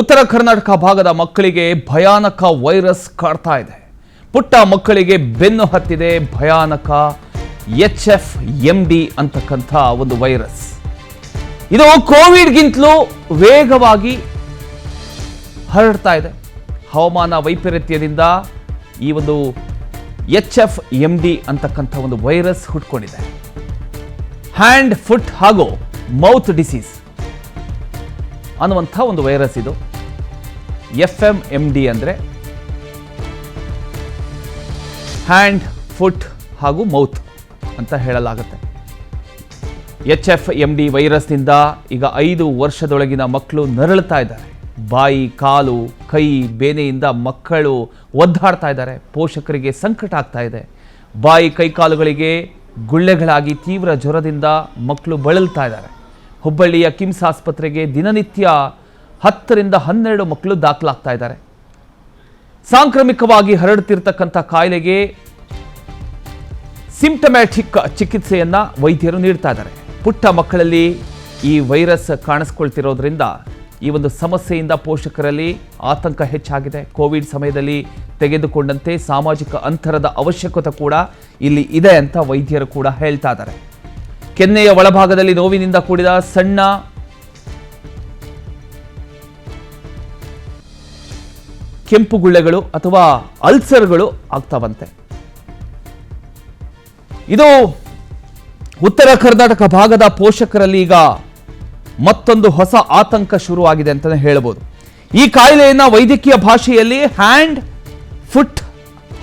ಉತ್ತರ ಕರ್ನಾಟಕ ಭಾಗದ ಮಕ್ಕಳಿಗೆ ಭಯಾನಕ ವೈರಸ್ ಕಾಡ್ತಾ ಇದೆ. ಪುಟ್ಟ ಮಕ್ಕಳಿಗೆ ಬೆನ್ನು ಹತ್ತಿದೆ ಭಯಾನಕ HFMD ಅಂತಕ್ಕಂಥ ಒಂದು ವೈರಸ್. ಇದು ಕೋವಿಡ್ಗಿಂತಲೂ ವೇಗವಾಗಿ ಹರಡ್ತಾ ಇದೆ. ಹವಾಮಾನ ವೈಪರೀತ್ಯದಿಂದ ಈ ಒಂದು HFMD ಅಂತಕ್ಕಂಥ ಒಂದು ವೈರಸ್ ಹುಟ್ಕೊಂಡಿದೆ. ಹ್ಯಾಂಡ್, ಫುಟ್ ಹಾಗೂ ಮೌತ್ ಡಿಸೀಸ್ ಅನ್ನುವಂಥ ಒಂದು ವೈರಸ್ ಇದು. FMMD ಅಂದರೆ ಹ್ಯಾಂಡ್, ಫುಟ್ ಹಾಗೂ ಮೌತ್ ಅಂತ ಹೇಳಲಾಗುತ್ತೆ. HFMD ವೈರಸ್ನಿಂದ ಈಗ 5 ವರ್ಷದೊಳಗಿನ ಮಕ್ಕಳು ನರಳುತ್ತಾ ಇದ್ದಾರೆ. ಬಾಯಿ, ಕಾಲು, ಕೈ, ಬೇನೆಯಿಂದ ಮಕ್ಕಳು ಒದ್ದಾಡ್ತಾ ಇದ್ದಾರೆ. ಪೋಷಕರಿಗೆ ಸಂಕಟ ಆಗ್ತಾ ಇದೆ. ಬಾಯಿ, ಕೈಕಾಲುಗಳಿಗೆ ಗುಳ್ಳೆಗಳಾಗಿ ತೀವ್ರ ಜ್ವರದಿಂದ ಮಕ್ಕಳು ಬಳಲ್ತಾ ಇದ್ದಾರೆ. ಹುಬ್ಬಳ್ಳಿಯ ಕಿಮ್ಸ್ ಆಸ್ಪತ್ರೆಗೆ ದಿನನಿತ್ಯ 10 ರಿಂದ 12 ಮಕ್ಕಳು ದಾಖಲಾಗ್ತಾ ಇದ್ದಾರೆ. ಸಾಂಕ್ರಾಮಿಕವಾಗಿ ಹರಡುತ್ತಿರ್ತಕ್ಕಂಥ ಕಾಯಿಲೆಗೆ ಸಿಂಪ್ಟಮ್ಯಾಟಿಕ್ ಚಿಕಿತ್ಸೆಯನ್ನ ವೈದ್ಯರು ನೀಡ್ತಾ ಇದ್ದಾರೆ. ಪುಟ್ಟ ಮಕ್ಕಳಲ್ಲಿ ಈ ವೈರಸ್ ಕಾಣಿಸ್ಕೊಳ್ತಿರೋದ್ರಿಂದ ಈ ಒಂದು ಸಮಸ್ಯೆಯಿಂದ ಪೋಷಕರಲ್ಲಿ ಆತಂಕ ಹೆಚ್ಚಾಗಿದೆ. ಕೋವಿಡ್ ಸಮಯದಲ್ಲಿ ತೆಗೆದುಕೊಂಡಂತೆ ಸಾಮಾಜಿಕ ಅಂತರದ ಅವಶ್ಯಕತೆ ಕೂಡ ಇಲ್ಲಿ ಇದೆ ಅಂತ ವೈದ್ಯರು ಕೂಡ ಹೇಳ್ತಾ ಇದ್ದಾರೆ. ಕೆನ್ನೆಯ ಒಳಭಾಗದಲ್ಲಿ ನೋವಿನಿಂದ ಕೂಡಿದ ಸಣ್ಣ ಕೆಂಪು ಗುಳ್ಳೆಗಳು ಅಥವಾ ಅಲ್ಸರ್ಗಳು ಆಗ್ತಾವಂತೆ. ಇದು ಉತ್ತರ ಕರ್ನಾಟಕ ಭಾಗದ ಪೋಷಕರಲ್ಲಿ ಈಗ ಮತ್ತೊಂದು ಹೊಸ ಆತಂಕ ಶುರುವಾಗಿದೆ ಅಂತಲೇ ಹೇಳಬಹುದು. ಈ ಕಾಯಿಲೆಯನ್ನ ವೈದ್ಯಕೀಯ ಭಾಷೆಯಲ್ಲಿ ಹ್ಯಾಂಡ್, ಫುಟ್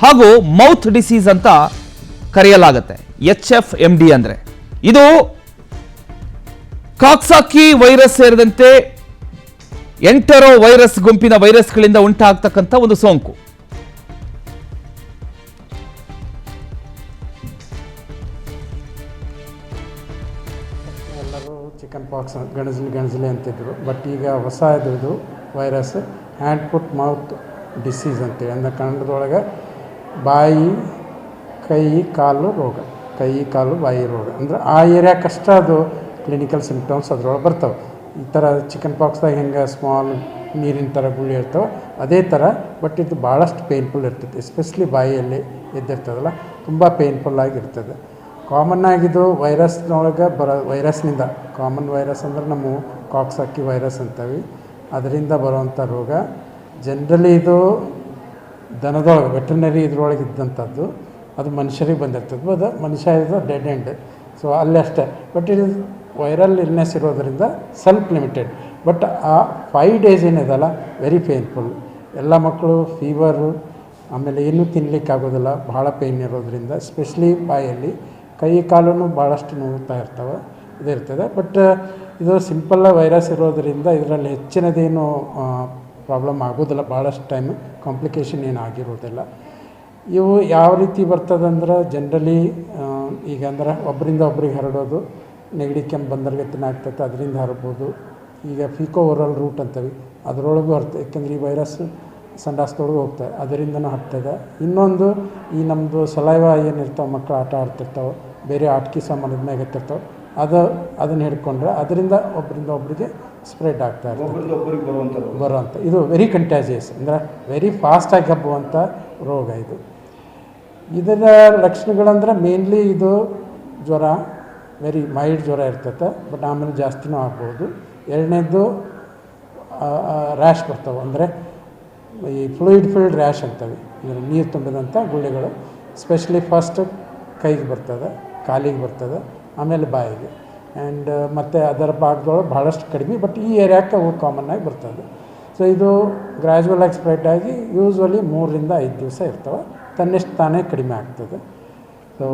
ಹಾಗೂ ಮೌತ್ ಡಿಸೀಸ್ ಅಂತ ಕರೆಯಲಾಗುತ್ತೆ. HFMD ಅಂದ್ರೆ ಇದು ಕಾಕ್ಸಾಕಿ ವೈರಸ್ ಸೇರಿದಂತೆ ಎಂಟರೋ ವೈರಸ್ ಗುಂಪಿನ ವೈರಸ್ಗಳಿಂದ ಉಂಟಾಗ್ತಕ್ಕಂಥ ಒಂದು ಸೋಂಕು. ಎಲ್ಲರೂ ಚಿಕನ್ ಪಾಕ್ಸ್ ಗಣಜಲಿ ಅಂತಿದ್ರು. ಬಟ್ ಈಗ ಹೊಸ ಇದು virus hand, foot, mouth disease ಅಂತೇಳಿ ಅಂದರೆ ಕನ್ನಡದೊಳಗೆ ಬಾಯಿ, ಕೈ, ಕಾಲು ರೋಗ, ಕೈ, ಕಾಲು, ಬಾಯಿ ರೋಗ ಅಂದರೆ ಆ ಏರಿಯಾಕ್ಕಷ್ಟೇ ಅದು ಕ್ಲಿನಿಕಲ್ ಸಿಂಪ್ಟಮ್ಸ್ ಅದ್ರೊಳಗೆ ಬರ್ತವೆ. ಈ ಥರ ಚಿಕನ್ ಪಾಕ್ಸ್ದಾಗ ಹೆಂಗೆ ಸ್ಮಾಲ್ ನೀರಿನ ಥರ ಗುಳಿ ಇರ್ತವೆ ಅದೇ ಥರ. ಬಟ್ ಇದು ಭಾಳಷ್ಟು ಪೇನ್ಫುಲ್ ಇರ್ತದೆ. ಎಸ್ಪೆಷಲಿ ಬಾಯಿಯಲ್ಲಿ ಎದ್ದಿರ್ತದಲ್ಲ, ತುಂಬ ಪೇನ್ಫುಲ್ ಆಗಿರ್ತದೆ. ಕಾಮನ್ ಆಗಿದ್ದು ವೈರಸ್ನೊಳಗೆ ವೈರಸ್ನಿಂದ, ಕಾಮನ್ ವೈರಸ್ ಅಂದ್ರೆ ನಮ್ಮ ಕಾಕ್ಸಾಕಿ ವೈರಸ್ ಅಂತೀವಿ, ಅದರಿಂದ ಬರುವಂಥ ರೋಗ. ಜನರಲಿ ಇದು ದನದೊಳಗೆ ವೆಟರ್ನರಿ ಇದ್ರೊಳಗೆ ಇದ್ದಂಥದ್ದು, ಅದು ಮನುಷ್ಯರಿಗೆ ಬಂದಿರ್ತದೆ. ಅದು ಮನುಷ್ಯ ಇದು ಡೆಡ್ ಎಂಡ್, ಸೊ ಅಲ್ಲಿ ಅಷ್ಟೇ. ಬಟ್ ಇದು ವೈರಲ್ ಇಲ್ನೆಸ್ ಇರೋದರಿಂದ ಸ್ವಲ್ಪ ಲಿಮಿಟೆಡ್. ಬಟ್ ಆ 5 days ಏನಿದೆಲ್ಲ ವೆರಿ ಪೇನ್ಫುಲ್. ಎಲ್ಲ ಮಕ್ಕಳು ಫೀವರು, ಆಮೇಲೆ ಏನೂ ತಿನ್ನಲಿಕ್ಕೆ ಆಗೋದಿಲ್ಲ, ಭಾಳ ಪೇಯ್ನ್ ಇರೋದ್ರಿಂದ. ಎಸ್ಪೆಷಲಿ ಬಾಯಲ್ಲಿ, ಕೈ ಕಾಲೂ ಭಾಳಷ್ಟು ನೋವ್ತಾ ಇರ್ತವೆ, ಇದಿರ್ತದೆ. ಬಟ್ ಇದು ಸಿಂಪಲ್ ವೈರಸ್ ಇರೋದರಿಂದ ಇದರಲ್ಲಿ ಹೆಚ್ಚಿನದೇನು ಪ್ರಾಬ್ಲಮ್ ಆಗೋದಿಲ್ಲ. ಭಾಳಷ್ಟು ಟೈಮ್ ಕಾಂಪ್ಲಿಕೇಶನ್ ಏನು ಆಗಿರೋದಿಲ್ಲ. ಇವು ಯಾವ ರೀತಿ ಬರ್ತದಂದ್ರೆ ಜನರಲಿ ಈಗ ಅಂದ್ರೆ ಒಬ್ಬರಿಂದ ಒಬ್ರಿಗೆ ಹರಡೋದು, ನೆಗಡಿ ಕೆಮ್ಮು ಬಂದರ್ಗತ್ತಿನ ಆಗ್ತೈತೆ, ಅದರಿಂದ ಹರಡ್ಬೋದು. ಈಗ ಫೀಕೋ ಓರಲ್ ರೂಟ್ ಅಂತೀವಿ, ಅದರೊಳಗೂ ಹರ್ತದೆ. ಯಾಕೆಂದ್ರೆ ಈ ವೈರಸ್ ಸಂಡಾಸದೊಳಗೆ ಹೋಗ್ತದೆ, ಅದರಿಂದನೂ ಹರ್ತದೆ. ಇನ್ನೊಂದು ಈ ನಮ್ಮದು ಸಲೈವ ಏನಿರ್ತಾವೆ, ಮಕ್ಕಳು ಆಟ ಆಡ್ತಿರ್ತಾವೆ, ಬೇರೆ ಆಟಿಕೆ ಸಾಮಾನ್ಯದ ಮ್ಯಾಗ ಎತ್ತಿರ್ತಾವೆ, ಅದನ್ನು ಹಿಡ್ಕೊಂಡ್ರೆ ಅದರಿಂದ ಒಬ್ಬರಿಂದ ಒಬ್ಬರಿಗೆ ಸ್ಪ್ರೆಡ್ ಆಗ್ತಾ ಇರ್ತದೆ, ಬರುವಂಥ. ಇದು ವೆರಿ ಕಂಟ್ಯಾಜಿಯಸ್ ಅಂದರೆ ವೆರಿ ಫಾಸ್ಟಾಗಿ ಹಬ್ಬುವಂಥ ರೋಗ ಇದು. ಇದರ ಲಕ್ಷಣಗಳಂದ್ರೆ ಮೇನ್ಲಿ ಇದು ಜ್ವರ, ವೆರಿ ಮೈಲ್ಡ್ ಜ್ವರ ಇರ್ತೈತೆ, ಬಟ್ ಆಮೇಲೆ ಜಾಸ್ತಿನೂ ಆಗ್ಬೋದು. ಎರಡನೇದು ರ್ಯಾಶ್ ಬರ್ತಾವೆ, ಅಂದರೆ ಈ ಫ್ಲೂಯಿಡ್ ಫಿಲ್ಡ್ ರ್ಯಾಶ್ ಅಂತವೆ, ಅಂದರೆ ನೀರು ತುಂಬಿದಂಥ ಗುಳ್ಳೆಗಳು. ಸ್ಪೆಷಲಿ ಫಸ್ಟ್ ಕೈಗೆ ಬರ್ತದೆ, ಕಾಲಿಗೆ ಬರ್ತದೆ, ಆಮೇಲೆ ಬಾಯಿಗೆ. ಆ್ಯಂಡ್ ಮತ್ತು ಅದರ ಭಾಗದೊಳಗೆ ಭಾಳಷ್ಟು ಕಡಿಮೆ, ಬಟ್ ಈ ಏರಿಯಾಕ್ಕೆ ಅವು ಕಾಮನ್ನಾಗಿ ಬರ್ತದೆ. ಸೊ ಇದು ಗ್ರ್ಯಾಜುವಲ್ ಆಗಿ ಸ್ಪ್ರೆಡ್ ಆಗಿ ಯೂಶ್ವಲಿ 3 ರಿಂದ 5 ದಿವಸ ಇರ್ತವೆ, ತನ್ನಿಷ್ಟು ತಾನೇ ಕಡಿಮೆ ಆಗ್ತದೆ. ಸೊ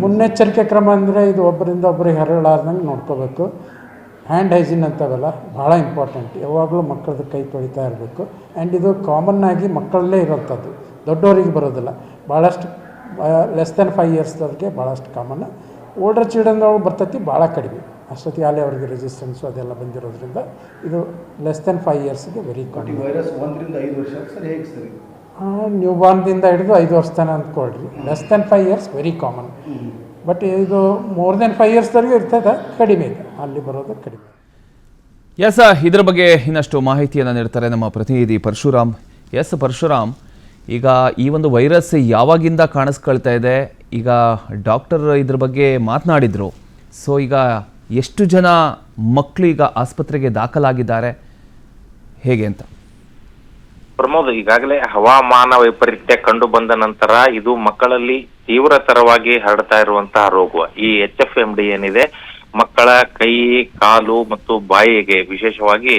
ಮುನ್ನೆಚ್ಚರಿಕೆ ಕ್ರಮ ಅಂದರೆ ಇದು ಒಬ್ಬರಿಂದ ಒಬ್ಬರಿಗೆ ಹರಡಲಾರ್ದಂಗೆ ನೋಡ್ಕೋಬೇಕು. ಹ್ಯಾಂಡ್ ಹೈಜೀನ್ ಅಂತವೆಲ್ಲ ಭಾಳ ಇಂಪಾರ್ಟೆಂಟ್. ಯಾವಾಗಲೂ ಮಕ್ಕಳದ್ದು ಕೈ ತೊಳಿತಾ ಇರಬೇಕು. ಆ್ಯಂಡ್ ಇದು ಕಾಮನ್ನಾಗಿ ಮಕ್ಕಳಲ್ಲೇ ಇರೋಂಥದ್ದು, ದೊಡ್ಡವರಿಗೆ ಬರೋದಿಲ್ಲ. ಭಾಳಷ್ಟು ಲೆಸ್ ದೆನ್ 5 yearsದವ್ರಿಗೆ ಭಾಳಷ್ಟು ಕಾಮನ್. ಓಲ್ಡರ್ ಚಿಲ್ಡ್ರನ್ದೊಳಗೆ ಬರ್ತೈತಿ ಭಾಳ ಕಡಿಮೆ, ಅಷ್ಟೊತ್ತಿಗೆ ಅಲ್ಲಿ ಅವ್ರಿಗೆ ರೆಸಿಸ್ಟೆನ್ಸು ಅದೆಲ್ಲ ಬಂದಿರೋದ್ರಿಂದ ಇದು ಲೆಸ್ ದೆನ್ 5 yearsಗೆ ವೆರಿ ಕಾಮನ್. ವೈರಸ್ 1 ರಿಂದ 5 ವರ್ಷ ಸರ್, ಹೇಗೆ ಸರ್? ನ್ಯೂ ಬಾರ್ನ್ದಿಂದ ಹಿಡಿದು 5 ವರ್ಷ ತನಕ ಅಂದ್ಕೊಳ್ರಿ. Less than 5 years very common. But ಇದು ಮೋರ್ ದೆನ್ 5 yearsವರೆಗೂ ಇರ್ತದೆ, ಕಡಿಮೆ ಇದೆ, ಅಲ್ಲಿ ಬರೋದು ಕಡಿಮೆ. ಎಸ್, ಇದ್ರ ಬಗ್ಗೆ ಇನ್ನಷ್ಟು ಮಾಹಿತಿಯನ್ನು ನೀಡ್ತಾರೆ ನಮ್ಮ ಪ್ರತಿನಿಧಿ ಪರಶುರಾಮ್. ಎಸ್ ಪರಶುರಾಮ್, ಈಗ ಈ ಒಂದು ವೈರಸ್ ಯಾವಾಗಿಂದ ಕಾಣಿಸ್ಕೊಳ್ತಾ ಇದೆ? ಈಗ ಡಾಕ್ಟರ್ ಇದ್ರ ಬಗ್ಗೆ ಮಾತನಾಡಿದ್ರು. ಸೊ ಈಗ ಎಷ್ಟು ಜನ ಮಕ್ಕಳು ಈಗ ಆಸ್ಪತ್ರೆಗೆ ದಾಖಲಾಗಿದ್ದಾರೆ, ಹೇಗೆ ಅಂತ? ಪ್ರಮೋದ್, ಈಗಾಗಲೇ ಹವಾಮಾನ ವೈಪರೀತ್ಯ ಕಂಡು ಬಂದ ನಂತರ ಇದು ಮಕ್ಕಳಲ್ಲಿ ತೀವ್ರತರವಾಗಿ ಹರಡ್ತಾ ಇರುವಂತಹ ರೋಗ. ಈ HFMD ಏನಿದೆ, ಮಕ್ಕಳ ಕೈ, ಕಾಲು ಮತ್ತು ಬಾಯಿಗೆ ವಿಶೇಷವಾಗಿ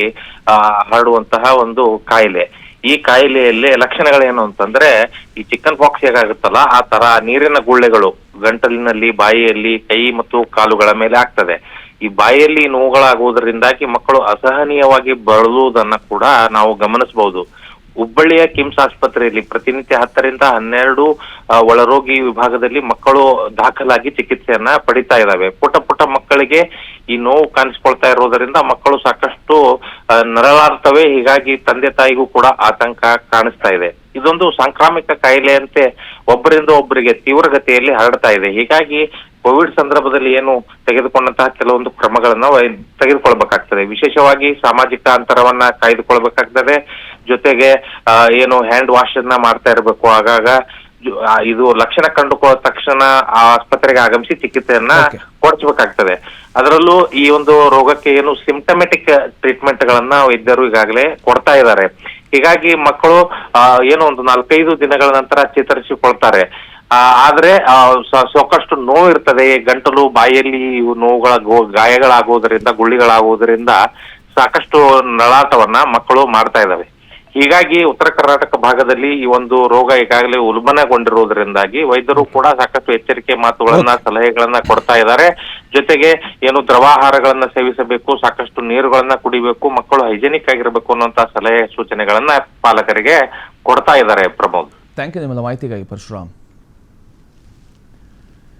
ಹರಡುವಂತಹ ಒಂದು ಕಾಯಿಲೆ. ಈ ಕಾಯಿಲೆಯಲ್ಲಿ ಲಕ್ಷಣಗಳೇನು ಅಂತಂದ್ರೆ, ಈ ಚಿಕನ್ ಪಾಕ್ಸ್ ಹೇಗಾಗುತ್ತಲ್ಲ ಆ ತರ ನೀರಿನ ಗುಳ್ಳೆಗಳು ಗಂಟಲಿನಲ್ಲಿ, ಬಾಯಿಯಲ್ಲಿ, ಕೈ ಮತ್ತು ಕಾಲುಗಳ ಮೇಲೆ ಆಗ್ತದೆ. ಈ ಬಾಯಿಯಲ್ಲಿ ನೋವುಗಳಾಗುವುದರಿಂದಾಗಿ ಮಕ್ಕಳು ಅಸಹನೀಯವಾಗಿ ಬಳಲುವುದನ್ನ ಕೂಡ ನಾವು ಗಮನಿಸಬಹುದು. ಹುಬ್ಬಳ್ಳಿಯ ಕಿಮ್ಸ್ ಆಸ್ಪತ್ರೆಯಲ್ಲಿ ಪ್ರತಿನಿತ್ಯ 10 ರಿಂದ 12 ಒಳರೋಗಿ ವಿಭಾಗದಲ್ಲಿ ಮಕ್ಕಳು ದಾಖಲಾಗಿ ಚಿಕಿತ್ಸೆಯನ್ನ ಪಡಿತಾ ಇದ್ದಾವೆ. ಪುಟ್ಟ ಮಕ್ಕಳಿಗೆ ಈ ನೋವು ಕಾಣಿಸ್ಕೊಳ್ತಾ ಇರೋದರಿಂದ ಮಕ್ಕಳು ಸಾಕಷ್ಟು ನರಳಾಡ್ತವೆ. ಹೀಗಾಗಿ ತಂದೆ ತಾಯಿಗೂ ಕೂಡ ಆತಂಕ ಕಾಣಿಸ್ತಾ ಇದೆ. ಇದೊಂದು ಸಾಂಕ್ರಾಮಿಕ ಕಾಯಿಲೆಯಂತೆ ಒಬ್ಬರಿಂದ ಒಬ್ಬರಿಗೆ ತೀವ್ರಗತಿಯಲ್ಲಿ ಹರಡ್ತಾ ಇದೆ. ಹೀಗಾಗಿ ಕೋವಿಡ್ ಸಂದರ್ಭದಲ್ಲಿ ಏನು ತೆಗೆದುಕೊಂಡಂತಹ ಕೆಲವೊಂದು ಕ್ರಮಗಳನ್ನ ತೆಗೆದುಕೊಳ್ಬೇಕಾಗ್ತದೆ. ವಿಶೇಷವಾಗಿ ಸಾಮಾಜಿಕ ಅಂತರವನ್ನ ಕಾಯ್ದುಕೊಳ್ಬೇಕಾಗ್ತದೆ. ಜೊತೆಗೆ ಏನು ಹ್ಯಾಂಡ್ ವಾಶ್ ಅನ್ನ ಮಾಡ್ತಾ ಇರಬೇಕು. ಆಗಾಗ ಇದು ಲಕ್ಷಣ ಕಂಡುಕೊಳ್ಳೋ ತಕ್ಷಣ ಆಸ್ಪತ್ರೆಗೆ ಆಗಮಿಸಿ ಚಿಕಿತ್ಸೆಯನ್ನ ಕೊಡಿಸಬೇಕಾಗ್ತದೆ. ಅದರಲ್ಲೂ ಈ ಒಂದು ರೋಗಕ್ಕೆ ಏನು ಸಿಂಪ್ಟಮೆಟಿಕ್ ಟ್ರೀಟ್ಮೆಂಟ್ ಗಳನ್ನ ವೈದ್ಯರು ಈಗಾಗಲೇ ಕೊಡ್ತಾ ಇದ್ದಾರೆ. ಹೀಗಾಗಿ ಮಕ್ಕಳು ಏನು ಒಂದು 4-5 ದಿನಗಳ ನಂತರ ಚೇತರಿಸಿಕೊಳ್ತಾರೆ. ಆದ್ರೆ ಸಾಕಷ್ಟು ನೋವು ಇರ್ತದೆ. ಗಂಟಲು, ಬಾಯಿಯಲ್ಲಿ ಗಾಯಗಳಾಗುವುದರಿಂದ, ಗುಳ್ಳಿಗಳಾಗುವುದರಿಂದ ಸಾಕಷ್ಟು ನಳಾಟವನ್ನ ಮಕ್ಕಳು ಮಾಡ್ತಾ ಇದ್ದಾವೆ. ಹೀಗಾಗಿ ಉತ್ತರ ಕರ್ನಾಟಕ ಭಾಗದಲ್ಲಿ ಈ ಒಂದು ರೋಗ ಈಗಾಗಲೇ ಉಲ್ಬಣಗೊಂಡಿರುವುದರಿಂದಾಗಿ ವೈದ್ಯರು ಕೂಡ ಸಾಕಷ್ಟು ಎಚ್ಚರಿಕೆ ಮಾತುಗಳನ್ನ, ಸಲಹೆಗಳನ್ನ ಕೊಡ್ತಾ ಇದ್ದಾರೆ. ಜೊತೆಗೆ ಏನು ದ್ರವಾಹಾರಗಳನ್ನ ಸೇವಿಸಬೇಕು, ಸಾಕಷ್ಟು ನೀರುಗಳನ್ನ ಕುಡಿಬೇಕು, ಮಕ್ಕಳು ಹೈಜೆನಿಕ್ ಆಗಿರ್ಬೇಕು ಅನ್ನುವಂತಹ ಸಲಹೆ ಸೂಚನೆಗಳನ್ನ ಪಾಲಕರಿಗೆ ಕೊಡ್ತಾ ಇದ್ದಾರೆ. ಪ್ರಮೋದ್, ಥ್ಯಾಂಕ್ ಯು ನಿಮ್ಮೆಲ್ಲ ಮಾಹಿತಿಗಾಗಿ ಪರಶುರಾಮ್.